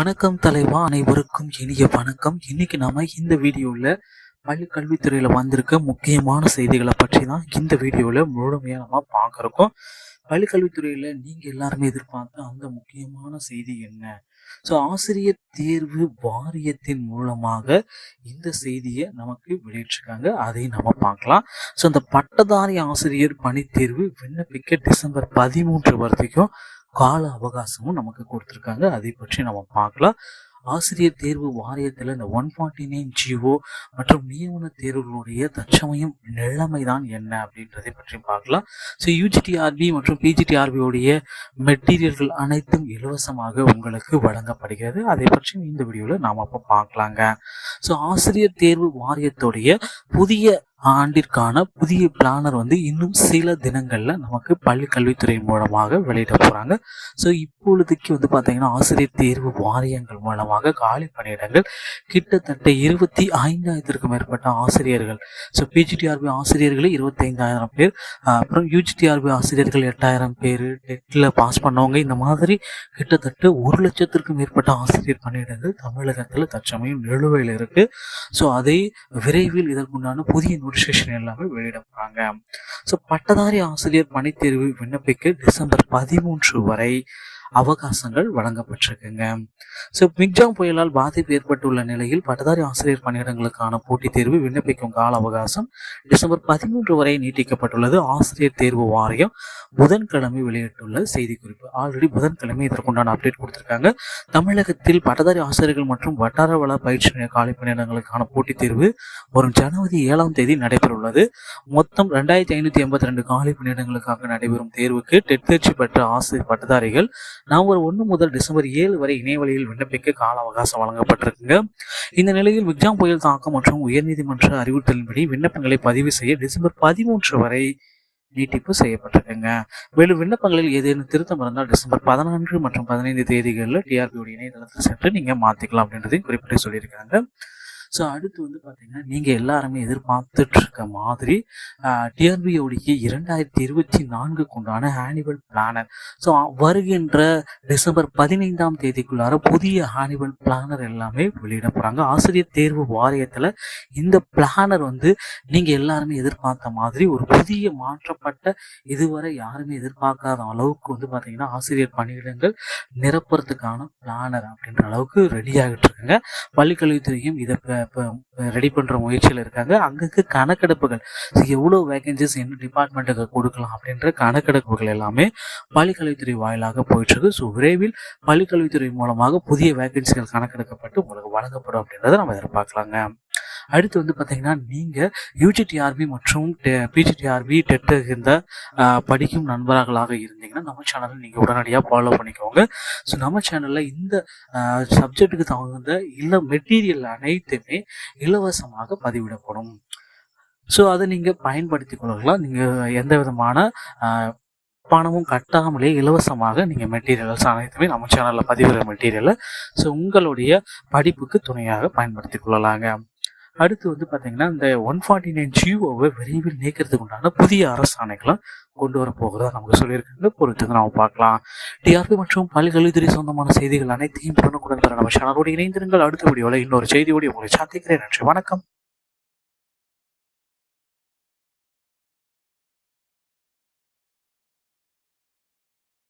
வணக்கம் தலைவா, அனைவருக்கும் இனிய வணக்கம். இன்னைக்கு நாம இந்த வீடியோவில் பள்ளி கல்வித்துறையில் வந்திருக்க முக்கியமான செய்திகளை பற்றி தான் இந்த வீடியோவில் முழுமையாக நம்ம பார்க்குறோம். பள்ளி கல்வித்துறையில் நீங்கள் எல்லாருமே எதிர்பார்த்த அந்த முக்கியமான செய்தி என்ன? ஸோ ஆசிரியர் தேர்வு வாரியத்தின் மூலமாக இந்த செய்தியை நமக்கு வெளியிட்டிருக்காங்க. அதையும் நம்ம பார்க்கலாம். ஸோ அந்த பட்டதாரி ஆசிரியர் பணித்தேர்வு விண்ணப்பிக்க டிசம்பர் 13 வரைக்கும் கால அவகாசமும் நமக்கு கொடுத்துருக்காங்க. அதை பற்றி நம்ம பார்க்கலாம். ஆசிரியர் தேர்வு வாரியத்தில் இந்த 149 ஜிஓ மற்றும் நியமன தேர்வுகளுடைய தற்சமயம் நிலைமைதான் என்ன அப்படின்றதை பற்றி பார்க்கலாம். ஸோ யூஜிடிஆர்பி மற்றும் பிஜிடிஆர்பியோடைய மெட்டீரியல்கள் அனைத்தும் இலவசமாக உங்களுக்கு வழங்கப்படுகிறது. அதை பற்றி இந்த வீடியோவில் நாம் அப்போ பார்க்கலாங்க. ஸோ ஆசிரியர் தேர்வு வாரியத்துடைய புதிய ஆண்டிற்கான புதிய பிளானர் இன்னும் சில தினங்கள்ல நமக்கு பள்ளி கல்வித்துறை மூலமாக வெளியிட போறாங்க. ஸோ இப்பொழுதுக்கு பார்த்தீங்கன்னா ஆசிரியர் தேர்வு வாரியங்கள் மூலமாக காலி பணியிடங்கள் கிட்டத்தட்ட 25,000க்கும் மேற்பட்ட ஆசிரியர்கள். ஸோ பிஜிடிஆர்பி ஆசிரியர்களே 25,000 பேர், அப்புறம் யூஜிடிஆர்பி ஆசிரியர்கள் 8,000 பேர், டெட்ல பாஸ் பண்ணவங்க, இந்த மாதிரி கிட்டத்தட்ட 1,00,000க்கும் மேற்பட்ட ஆசிரியர் பணியிடங்கள் தமிழகத்தில் தற்சமயம் நிலுவையில் இருக்கு. ஸோ அதை விரைவில் இதற்குண்டான புதிய நோட்டிஃபிகேஷன் எல்லாமே வெளியிட போறாங்க. ஸோ பட்டதாரி ஆசிரியர் பணித்தேர்வு விண்ணப்பிக்க டிசம்பர் 13 வரை அவகாசங்கள் வழங்கப்பட்டிருக்குங்க. ஸோ மிக்ஜாம் புயலால் பாதிப்பு ஏற்பட்டுள்ள நிலையில் பட்டதாரி ஆசிரியர் பணியிடங்களுக்கான போட்டித் தேர்வு விண்ணப்பிக்கும் கால அவகாசம் டிசம்பர் 13 வரை நீட்டிக்கப்பட்டுள்ளது. ஆசிரியர் தேர்வு வாரியம் புதன்கிழமை வெளியிட்டுள்ள செய்திக்குறிப்பு. ஆல்ரெடி புதன்கிழமை இதற்குண்டான அப்டேட் கொடுத்திருக்காங்க. தமிழகத்தில் பட்டதாரி ஆசிரியர்கள் மற்றும் வட்டார வள பயிற்சி நிலைய காலி பணியிடங்களுக்கான போட்டித் தேர்வு வரும் ஜனவரி 7ஆம் தேதி நடைபெறவுள்ளது. மொத்தம் 2,582 காலி பணியிடங்களுக்காக நடைபெறும் தேர்வுக்கு டெட் தேர்ச்சி பெற்ற ஆசிரியர் பட்டதாரிகள் நவம்பர் 1 முதல் டிசம்பர் 7 வரை இணையவழியில் விண்ணப்பிக்க கால அவகாசம் வழங்கப்பட்டிருக்குங்க. இந்த நிலையில் மிக்ஜாம் புயல் தாக்கம் மற்றும் உயர்நீதிமன்ற அறிவுறுத்தலின்படி விண்ணப்பங்களை பதிவு செய்ய டிசம்பர் 13 வரை நீட்டிப்பு செய்யப்பட்டிருக்குங்க. மேலும் விண்ணப்பங்களில் ஏதேனும் திருத்தம் இருந்தால் டிசம்பர் 14 மற்றும் 15 தேதிகளில் டிஆர்பியோட இணையதளத்தில் சென்று நீங்க மாத்திக்கலாம் அப்படின்றதையும் குறிப்பிட்டு சொல்லியிருக்காங்க. ஸோ அடுத்து பார்த்தீங்கன்னா நீங்கள் எல்லாருமே எதிர்பார்த்துட்டு இருக்க மாதிரி டிஆர்பியோடைய 2024 உண்டான ஆனுவல் பிளானர். ஸோ வருகின்ற டிசம்பர் 15ஆம் தேதிக்குள்ளார புதிய ஆனுவல் பிளானர் எல்லாமே வெளியிட போகிறாங்க. ஆசிரியர் தேர்வு வாரியத்தில் இந்த பிளானர் நீங்கள் எல்லாருமே எதிர்பார்த்த மாதிரி ஒரு புதிய மாற்றப்பட்ட இதுவரை யாருமே எதிர்பார்க்காத அளவுக்கு பார்த்தீங்கன்னா ஆசிரியர் பணியிடங்கள் நிரப்புறதுக்கான பிளானர் அப்படின்ற அளவுக்கு ரெடி ஆகிட்டு இருக்குங்க. பள்ளிக்கல்வித்துறையும் இதை ரெடி பண்ற முயற்சியில் இருக்காங்க. அங்கங்க கணக்கெடுப்புகள் எவ்வளவு வேகன்சிஸ் என்ன டிபார்ட்மெண்ட்டுக்கு கொடுக்கலாம் அப்படின்ற கணக்கெடுப்புகள் எல்லாமே பள்ளிக்கல்வித்துறை வாயிலாக போயிட்டு இருக்கு. ஸோ விரைவில் பள்ளிக்கல்வித்துறை மூலமாக புதிய வேகன்சிகள் கணக்கெடுக்கப்பட்டு உங்களுக்கு வழங்கப்படும் அப்படின்றத நம்ம எதிர்பார்க்கலாங்க. அடுத்து பார்த்தீங்கன்னா நீங்கள் யூஜிடிஆர்பி மற்றும் பிஜிடிஆர்பி டெட் இந்த படிக்கும் நண்பர்களாக இருந்தீங்கன்னா நம்ம சேனலை நீங்கள் உடனடியாக ஃபாலோ பண்ணிக்கோங்க. ஸோ நம்ம சேனலில் இந்த சப்ஜெக்டுக்கு தகுந்த இல்லை மெட்டீரியல் அனைத்துமே இலவசமாக பதிவிடப்படும். ஸோ அதை நீங்கள் பயன்படுத்தி கொள்ளலாம். நீங்கள் எந்த விதமான பணமும் கட்டாமலே இலவசமாக நீங்கள் மெட்டீரியல்ஸ் அனைத்துமே நம்ம சேனலில் பதிவிடுற மெட்டீரியலை ஸோ உங்களுடைய படிப்புக்கு துணையாக பயன்படுத்தி கொள்ளலாங்க. அடுத்து பார்த்தீங்கன்னா இந்த 149 ஜிஓவை விரைவில் நீக்கிறதுக்கு உண்டான புதிய அரசாணைகளும் கொண்டு வர போகிறதா நமக்கு சொல்லியிருக்காங்க. பொறுத்து நம்ம பார்க்கலாம். டிஆர்பி மற்றும் பள்ளி கல்வித்துறை சொந்தமான செய்திகள் அனைத்தையும் உடனுக்குடன் பெற நம்ம சேனலோடு இணைந்திருங்கள். அடுத்த வீடியோவில் இன்னொரு செய்தியோடு உங்களை சந்திக்கிறேன். நன்றி, வணக்கம்.